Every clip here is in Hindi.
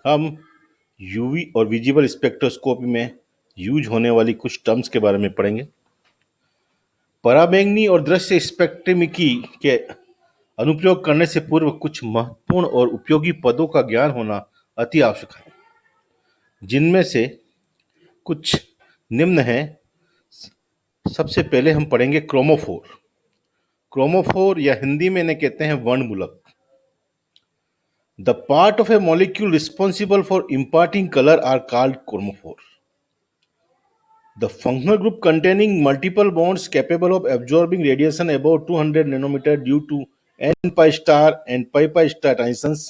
हम यूवी और विजिबल स्पेक्ट्रोस्कोपी में यूज होने वाली कुछ टर्म्स के बारे में पढ़ेंगे। पराबैंगनी और दृश्य स्पेक्ट्रोमेट्री के अनुप्रयोग करने से पूर्व कुछ महत्वपूर्ण और उपयोगी पदों का ज्ञान होना अति आवश्यक है, जिनमें से कुछ निम्न हैं। सबसे पहले हम पढ़ेंगे क्रोमोफोर। क्रोमोफोर या हिंदी में इन्हें कहते हैं वर्णमूलक। The part of a molecule responsible for imparting color are called chromophore. The functional group containing multiple bonds capable of absorbing radiation above 200 nanometer due to n-pi star and pi star transitions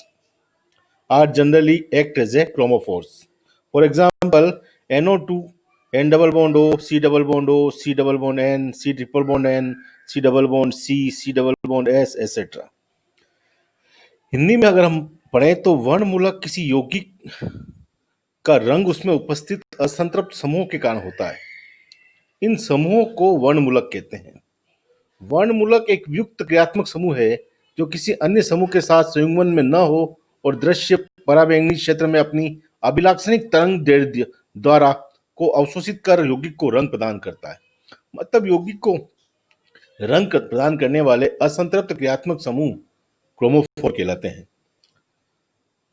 are generally act as a chromophores. For example, NO2, N double bond O, C double bond O, C double bond N, C triple bond N, C double bond C, C double bond S, etc. Hindi में अगर हम पढ़ें तो वर्णमूलक किसी यौगिक का रंग उसमें उपस्थित असंतृप्त समूह के कारण होता है। इन समूहों को वर्णमूलक कहते हैं। वर्णमूलक एक युक्त क्रियात्मक समूह है जो किसी अन्य समूह के साथ संयुग्मन में न हो और दृश्य पराबैंगनी क्षेत्र में अपनी अभिलाक्षणिक तरंग दैर्ध्य द्वारा को अवशोषित कर यौगिक को रंग प्रदान करता है। मतलब यौगिक को रंग प्रदान करने वाले असंतृप्त क्रियात्मक समूह क्रोमोफोर कहलाते हैं।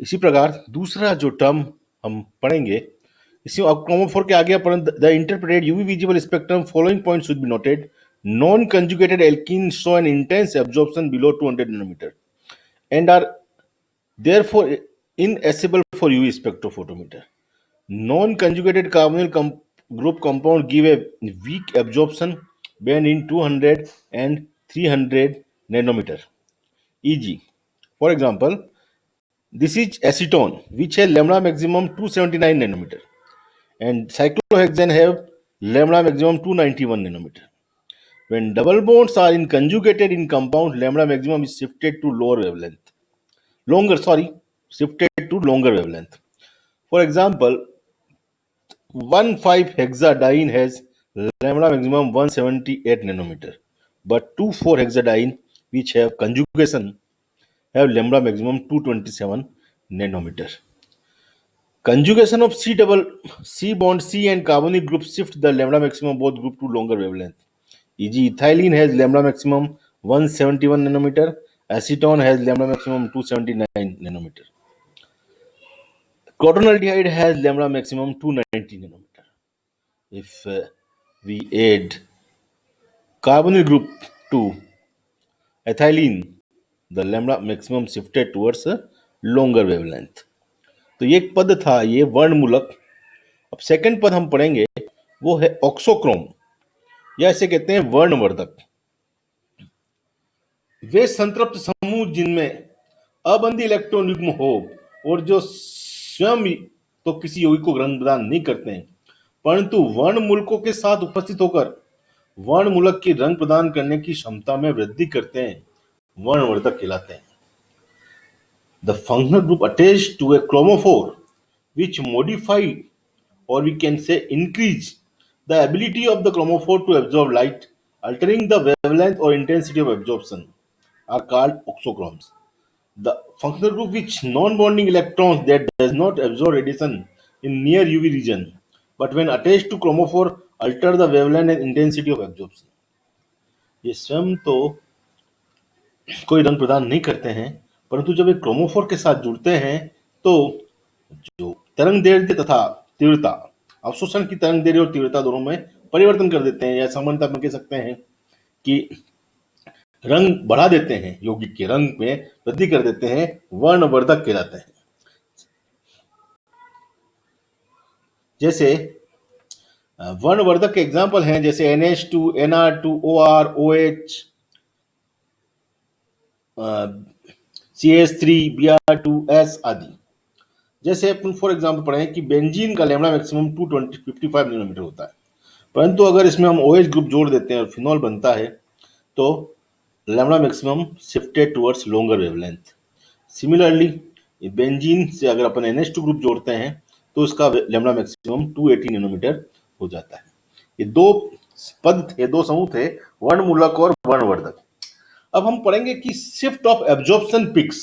इसी प्रकार दूसरा जो टर्म हम पढ़ेंगे, इसमें अब क्रोमोफोर के आगे the interpreted UV visible spectrum following point should be noted. Non conjugated alkene show an intense absorption below 200 nanometre and are therefore inaccessible for UV spectrophotometer. Non-conjugated carbonyl group compound give a weak absorption band in 200 and 300 nanometer. E.g., for example, this is acetone, which has lambda maximum 279 nanometer, and cyclohexane have lambda maximum 291 nanometer. When double bonds are conjugated in compound, lambda maximum is shifted to longer wavelength. For example, 1,5-hexadiene has lambda maximum 178 nanometer, but 2,4-hexadiene which have conjugation have lambda maximum 227 nanometer. Conjugation of C bond C and carbonyl group shift the lambda maximum both group to longer wavelength. E.g., ethylene has lambda maximum 171 nanometer, acetone has lambda maximum 279 nanometer. Crotonaldehyde has lambda maximum 290 nanometer. If we add carbonyl group to ethylene, the lambda maximum shifted towards a longer wavelength. तो ये एक पद था, ये वर्णमूलक। अब सेकंड पद हम पढ़ेंगे, वो है ऑक्सोक्रोम या इसे कहते हैं वर्णवर्धक। वे संतृप्त समूह जिनमें अबंधी इलेक्ट्रॉन युग्म हो और जो स्वयं तो किसी यौगिक को रंग प्रदान नहीं करते हैं, परंतु वर्णमूलकों के साथ उपस्थित होकर वर्णमूलक की रंग प्रदान करने की क्षमता में वृद्धि करते हैं, वर्णवर्धक कहलाते हैं। The functional group attached to a chromophore which modify or we can say increase the ability of the chromophore to absorb light, altering the wavelength or intensity of absorption, are called oxochromes. The functional group which non-bonding electrons that does not absorb radiation in near UV region, but when attached to chromophore alter the wavelength and intensity of absorption. ये स्वयं तो कोई रंग प्रदान नहीं करते हैं, परंतु जब एक क्रोमोफोर के साथ जुड़ते हैं तो जो तरंग दैर्ध्य तथा तीव्रता, अवशोषण की तरंग दैर्ध्य और तीव्रता दोनों में परिवर्तन कर देते हैं, या सामान्यतः हम कह सकते हैं कि रंग बढ़ा देते हैं, यौगिक के रंग में वृद्धि कर देते हैं, वर्णवर्धक कहलाते हैं। जैसे वर्णवर्धक के एग्जाम्पल हैं, जैसे NH2, NR2, OR, OH, CH3, Br2S आदि। जैसे अपन फॉर एग्जाम्पल पढ़ें कि बेंजीन का लैम्डा मैक्सिमम 255 नैनोमीटर होता है, परंतु अगर इसमें हम OH ग्रुप जोड़ देते हैं और फिनॉल बनता है तो lambda maximum shifted towards longer wavelength. Similarly benzene से अगर अपन NH2 ग्रुप जोड़ते हैं तो उसका लैम्डा मैक्सिमम 280 नैनोमीटर हो जाता है। ये दो पद थे, दो समूह थे, वर्णमूलक और वर्णवर्धक। अब हम पढ़ेंगे कि शिफ्ट ऑफ एब्जॉर्प्शन पिक्स।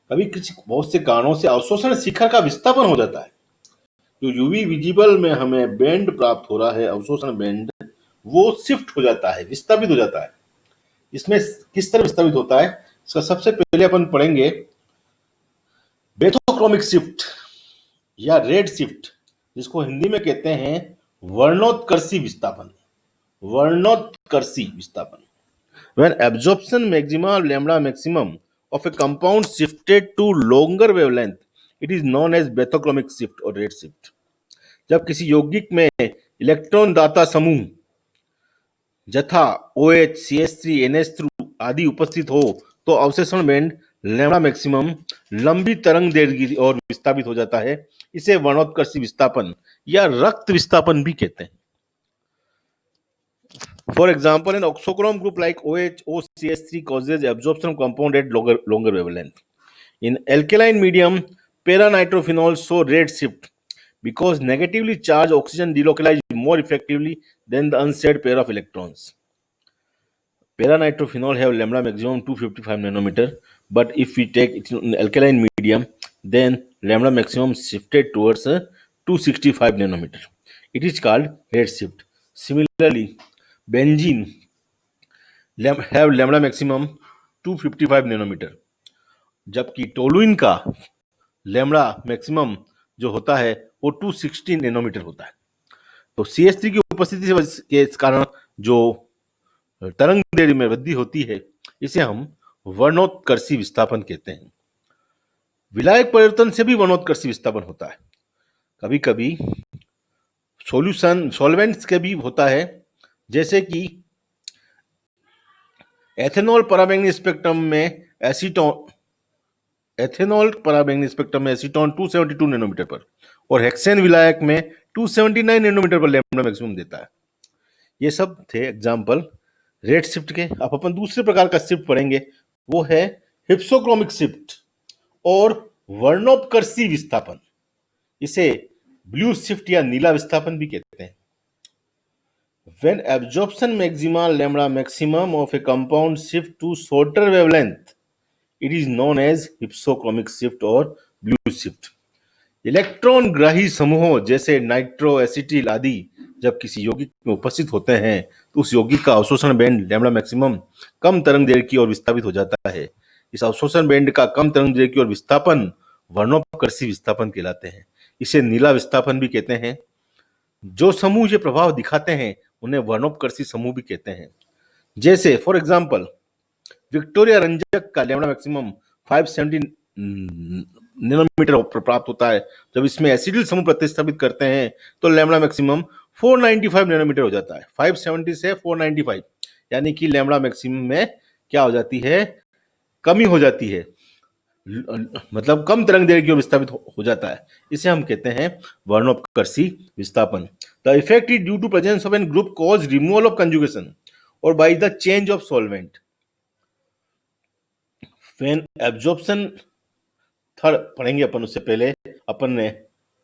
कभी किसी बहुत से कारणों से अवशोषण शिखर का विस्थापन हो जाता है। जो यूवी विजिबल में हमें बैंड प्राप्त हो रहा है, अवशोषण बैंड, वो शिफ्ट हो जाता है, विस्थापित हो जाता है। इसमें किस तरह विस्थापित होता है, इसका सबसे पहले अपन पढ़ेंगे बेथोक्रोमिक शिफ्ट या रेड शिफ्ट, जिसको हिंदी में कहते हैं वर्णोत्कर्षी विस्थापन। वर्णोत्कर्षी विस्थापन। When absorption maxima or lambda maximum of a compound shifted to longer wavelength, it is known as bathochromic shift or red shift. जब किसी यौगिक में इलेक्ट्रॉन दाता समूह यथा OH, CH3, NH3 आदि उपस्थित हो तो अवशोषण बैंड लैम्डा मैक्सिमम लंबी तरंग दैर्घ्य और विस्थापित हो जाता है। इसे वर्णोत्कर्षी विस्थापन या रक्त विस्थापन भी कहते हैं। For example, an oxochrome group like OH, OCH3 causes absorption of compound at longer wavelength. In alkaline medium, para-nitrophenols show red shift because negatively charged oxygen delocalizes more effectively than the unsaid pair of electrons. Para-nitrophenol have lambda maximum 255 nanometer, but if we take it in alkaline medium, then lambda maximum shifted towards 265 nanometer. It is called red shift. Similarly, benzene have lambda maximum 255 nanometre, जबकि टोलुइन का लैम्डा मैक्सिमम जो होता है वो 260 नैनोमीटर होता है। तो CH3 की उपस्थिति के कारण जो तरंग दैर्घ्य में वृद्धि होती है, इसे हम वर्णोत्कर्षी विस्थापन कहते हैं। विलायक परिवर्तन से भी वर्णोत्कर्षी विस्थापन होता है। कभी कभी सॉल्वेंट्स के भी होता है, जैसे कि एथेनॉल पराबैंगनी स्पेक्ट्रम में एसीटोन 272 नैनोमीटर पर और हेक्सेन विलायक में 279 नैनोमीटर पर लैम्डा मैक्सिमम देता है। ये सब थे एग्जाम्पल रेड शिफ्ट के। अब अपन दूसरे प्रकार का शिफ्ट पढ़ेंगे, वो है हिप्सोक्रोमिक शिफ्ट और वर्णोपकर्षी विस्थापन। इसे ब्लू शिफ्ट या नीला विस्थापन भी कहते हैं। When absorption maxima lambda maximum of a compound shift to shorter wavelength, it is known as hypsochromic shift और blue shift. इलेक्ट्रॉन ग्राही समूहों जैसे नाइट्रो, एसिटिल आदि जब किसी यौगिक में उपस्थित होते हैं तो उस यौगिक का अवशोषण बैंड लैम्डा मैक्सिमम कम तरंग दैर्घ्य की ओर विस्थापित हो जाता है। इस अवशोषण बैंड का कम तरंग दैर्घ्य की ओर विस्थापन वर्णोपकर्षी विस्थापन कहलाते हैं। इसे नीला विस्थापन भी कहते हैं। जो समूह ये प्रभाव दिखाते हैं उन्हें वर्णोपकर्षी समूह भी कहते हैं। जैसे फॉर एग्जाम्पल विक्टोरिया रंजक का लैम्डा मैक्सिमम 570 नैनोमीटर प्राप्त होता है। जब इसमें एसिडिल समूह प्रतिस्थापित करते हैं तो लैम्डा मैक्सिमम 495 नैनोमीटर हो जाता है। 570 से 495 यानी कि लैम्डा मैक्सिमम में क्या हो जाती है, कमी हो जाती है, मतलब कम तरंग दैर्घ्य की ओर विस्थापित हो जाता है। इसे हम कहते हैं वर्णोपकर्षी विस्थापन। The effect is due to presence of an group cause removal of conjugation और by the change of solvent. When absorption third पढ़ेंगे अपन, उससे पहले अपन ने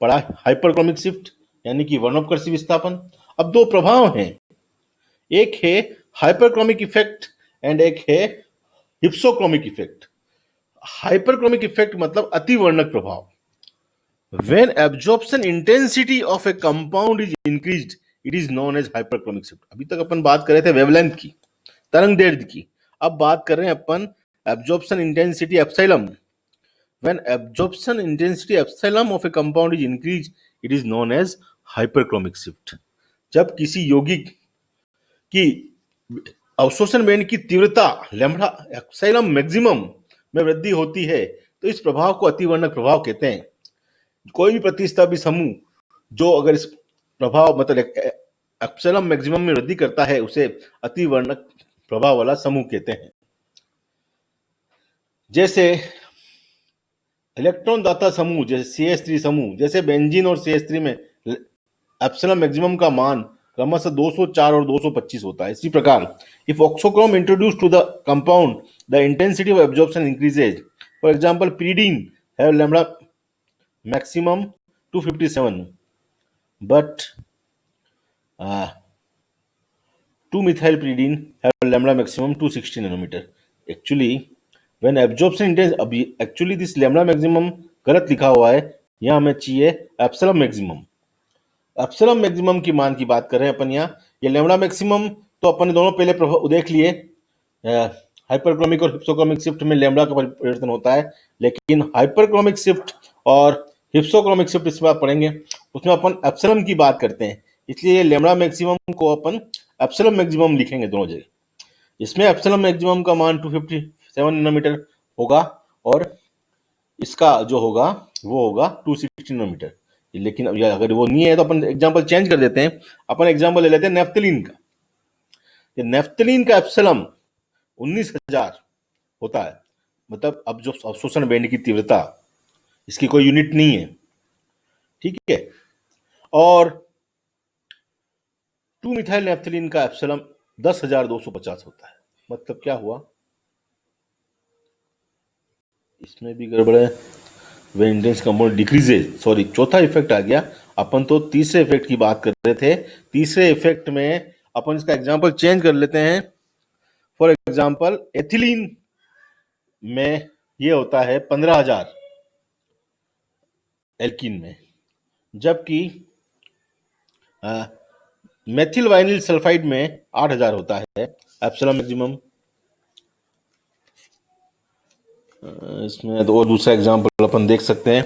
पढ़ा हाइपरक्रोमिक शिफ्ट यानी कि वर्णोपकर्षी विस्थापन। अब दो प्रभाव हैं, एक है हाइपरक्रोमिक इफेक्ट एंड एक है हिप्सोक्रोमिक इफेक्ट। हाइपरक्रोमिक इफेक्ट मतलब अतिवर्णक प्रभाव। When absorption intensity of a compound is increased, it is known as hyperchromic shift. अभी तक अपन बात कर रहे थे वेवलेंथ की, तरंग दैर्घ्य की। अब बात कर रहे हैं अपन absorption intensity epsilon. When absorption intensity epsilon of a compound is increased, it is known as hyperchromic shift. जब किसी यौगिक की अवशोषण बैंड की तीव्रता लैम्डा एप्सिलॉन मैक्सिमम में वृद्धि होती है तो इस प्रभाव को अतिवर्णक प्रभाव कहते हैं। कोई भी प्रतिस्थापी समूह जो अगर इस प्रभाव मतलब एप्सिलॉन मैक्सिमम में वृद्धि करता है उसे अतिवर्णक प्रभाव वाला समूह कहते हैं। जैसे इलेक्ट्रॉन दाता समूह जैसे CH3 समूह, जैसे बेंजीन और CH3 में एप्सिलॉन मैक्सिमम का मान क्रमशः 204 और 225 होता है। इसी प्रकार if auxochrome introduce to the compound the intensity of absorption increases. For example pyridine have lambda maximum 257 but 2-methyl pyridine have lambda maximum 260 nanometer. Actually when absorption intense, अभी एक्चुअली दिस लैम्डा मैक्सिमम गलत लिखा हुआ है, यहाँ हमें चाहिए एप्सिलॉन मैक्सिमम। एप्सिलॉन मैक्सिमम की मान की बात कर रहे हैं अपन यहाँ। ये लैम्डा मैक्सिमम तो अपन ने दोनों पहले देख लिए, हाइपरक्रोमिक और हिप्सोक्रोमिक शिफ्ट में लैम्डा का परिवर्तन होता है, लेकिन हाइपरक्रोमिक शिफ्ट और हिप्सोक्रोमिक शिफ्ट इस बार पढ़ेंगे, उसमें अपन एप्सिलॉन की बात करते हैं, इसलिए लैम्डा मैक्सिमम को अपन एप्सिलॉन मैक्सिमम लिखेंगे दोनों जगह। इसमें एप्सिलॉन मैक्सिमम का मान 257 नैनोमीटर होगा और इसका जो होगा वो होगा 260 नैनोमीटर। लेकिन अगर वो नहीं है तो अपन एग्जांपल चेंज कर देते हैं, अपन एग्जांपल ले लेते हैं नेफ्थलीन का। नेफ्थलीन का एप्सिलॉन 19,000 होता है, मतलब अब जो अवशोषण बैंड की तीव्रता, इसकी कोई यूनिट नहीं है, ठीक है। और 2 मिथाइल नेफ्थलीन का एप्सिलॉन 10,250 होता है। मतलब क्या हुआ, इसमें भी गड़बड़ है। When intense compound decreases, sorry चौथा इफेक्ट आ गया। अपन तो तीसरे इफेक्ट की बात कर रहे थे, तीसरे इफेक्ट में अपन इसका एग्जांपल चेंज कर लेते हैं। फॉर एग्जांपल एथिलीन में ये होता है 15,000 एल्कीन में, जबकि मेथिल वाइनिल सल्फाइड में 8,000 होता है एप्सिलॉन मैक्सिमम। इसमें तो और दूसरा एग्जांपल अपन देख सकते हैं,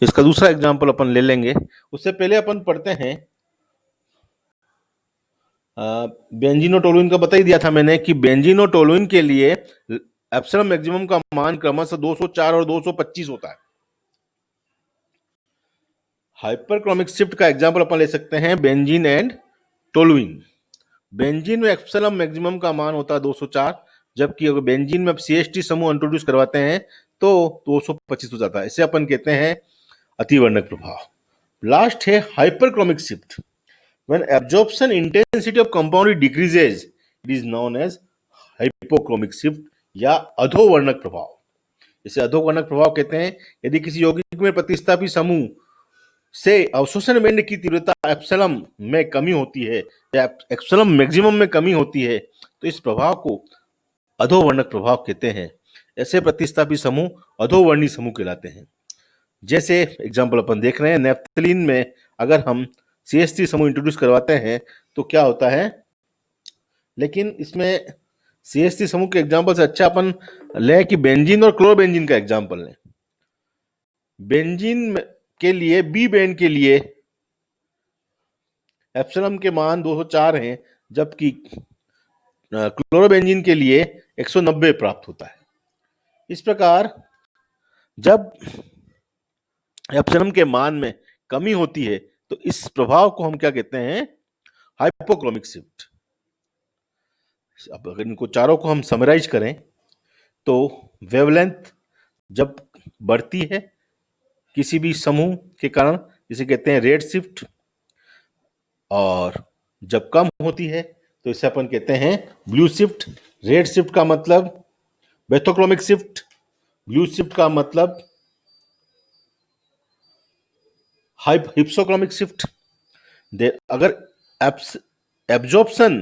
इसका दूसरा एग्जांपल अपन ले लेंगे। उससे पहले अपन पढ़ते हैं बेंजीनोटोलुइन का बता ही दिया था मैंने कि बेंजीनोटोलुइन के लिए एप्सिलॉन मैक्सिमम का मान क्रमशः 204 और 225 होता है। हाइपरक्रोमिक शिफ्ट का एग्जांपल अपन ले सकते हैं बेंजीन एंड टोलुइन। बेंजीन में एप्सिलॉन मैक्सिमम का मान होता है 204, जबकि अगर बेंजीन में CH3 समूह इंट्रोड्यूस करवाते हैं तो 225 हो जाता है। इसे अपन कहते हैं अतिवर्णक प्रभाव। लास्ट है hyperchromic shift. When absorption intensity of compound decreases, it is known as hypochromic shift या अधोवर्णक प्रभाव। इसे अधोवर्णक प्रभाव कहते हैं यदि किसी यौगिक में प्रतिस्थापी समूह से अवशोषण बैंड की तीव्रता एप्सिलॉन में कमी होती है या एप्सिलॉन मैक्सिमम में कमी होती है, तो इस प्रभाव को अधोवर्णक प्रभाव कहते हैं। ऐसे प्रतिस्थापी समूह अधोवर्णी समूह कहलाते हैं। जैसे एग्जाम्पल अपन देख रहे हैं, नेफ्थलीन में अगर हम CH3 समूह इंट्रोड्यूस करवाते हैं तो क्या होता है, लेकिन इसमें CH3 समूह के एग्जाम्पल से अच्छा अपन लें कि बेंजीन और क्लोरोबेंजीन का एग्जाम्पल लें। बेंजीन के लिए बी बैंड के लिए एप्सिलॉन के मान 204 हैं, जबकि क्लोरोबेंजीन के लिए 190 प्राप्त होता है। इस प्रकार जब एप्सिलॉन के मान में कमी होती है तो इस प्रभाव को हम क्या कहते हैं, हाइपोक्रोमिक शिफ्ट। अब अगर इनको चारों को हम समराइज करें तो वेवलेंथ जब बढ़ती है किसी भी समूह के कारण, जिसे कहते हैं रेड शिफ्ट, और जब कम होती है तो इसे अपन कहते हैं ब्लू शिफ्ट। रेड शिफ्ट का मतलब बेथोक्रोमिक शिफ्ट, ब्लू शिफ्ट का मतलब हिप्सोक्रोमिक शिफ्ट। अगर एब्जॉर्प्शन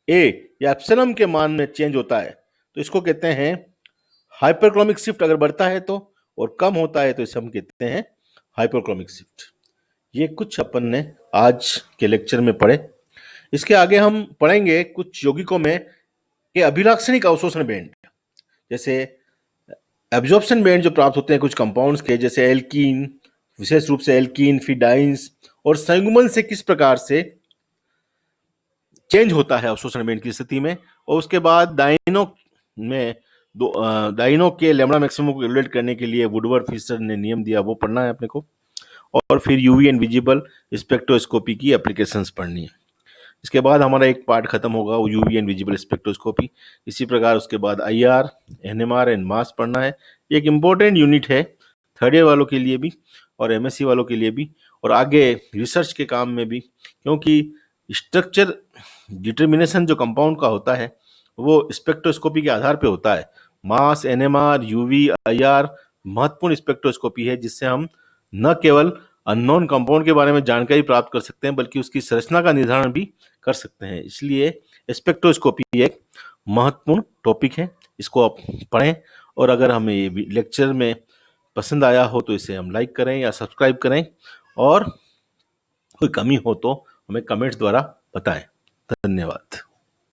ए या एप्सिलॉन के मान में चेंज होता है तो इसको कहते हैं हाइपरक्रोमिक शिफ्ट अगर बढ़ता है तो, और कम होता है तो इसे हम कहते हैं हाइपरक्रोमिक शिफ्ट। ये कुछ अपन ने आज के लेक्चर में पढ़े। इसके आगे हम पढ़ेंगे कुछ यौगिकों में के अभिलाक्षणिक अवशोषण बैंड, जैसे एब्जॉर्प्शन बैंड जो प्राप्त होते हैं कुछ कंपाउंड्स के, जैसे एल्कीन, विशेष रूप से एल्कीन, फिडाइंस, और संयुग्मन से किस प्रकार से चेंज होता है अवशोषण बैंड की स्थिति में। और उसके बाद डाइनो में डाइनो के लैम्डा मैक्सिमम को कैलकुलेट करने के लिए वुडवर्ड फिशर ने नियम दिया, वो पढ़ना है अपने को। और फिर यूवी एंड विजिबल स्पेक्ट्रोस्कोपी की एप्लीकेशंस पढ़नी है। इसके बाद हमारा एक पार्ट खत्म होगा, वो यूवी एंड विजिबल स्पेक्ट्रोस्कोपी। इसी प्रकार उसके बाद IR, NMR एंड मास पढ़ना है। ये एक इम्पोर्टेंट यूनिट है थर्ड ईयर वालों के लिए भी और MSc वालों के लिए भी, और आगे रिसर्च के काम में भी, क्योंकि स्ट्रक्चर डिटर्मिनेशन जो कंपाउंड का होता है वो स्पेक्ट्रोस्कोपी के आधार पे होता है। मास, NMR, UV, IR महत्वपूर्ण स्पेक्ट्रोस्कोपी है, जिससे हम न केवल अननोन कंपाउंड के बारे में जानकारी प्राप्त कर सकते हैं बल्कि उसकी संरचना का निर्धारण भी कर सकते हैं। इसलिए स्पेक्ट्रोस्कोपी एक महत्वपूर्ण टॉपिक है, इसको आप पढ़ें और अगर हमें ये लेक्चर में पसंद आया हो तो इसे हम लाइक करें या सब्सक्राइब करें, और कोई कमी हो तो हमें कमेंट्स द्वारा बताएं। धन्यवाद।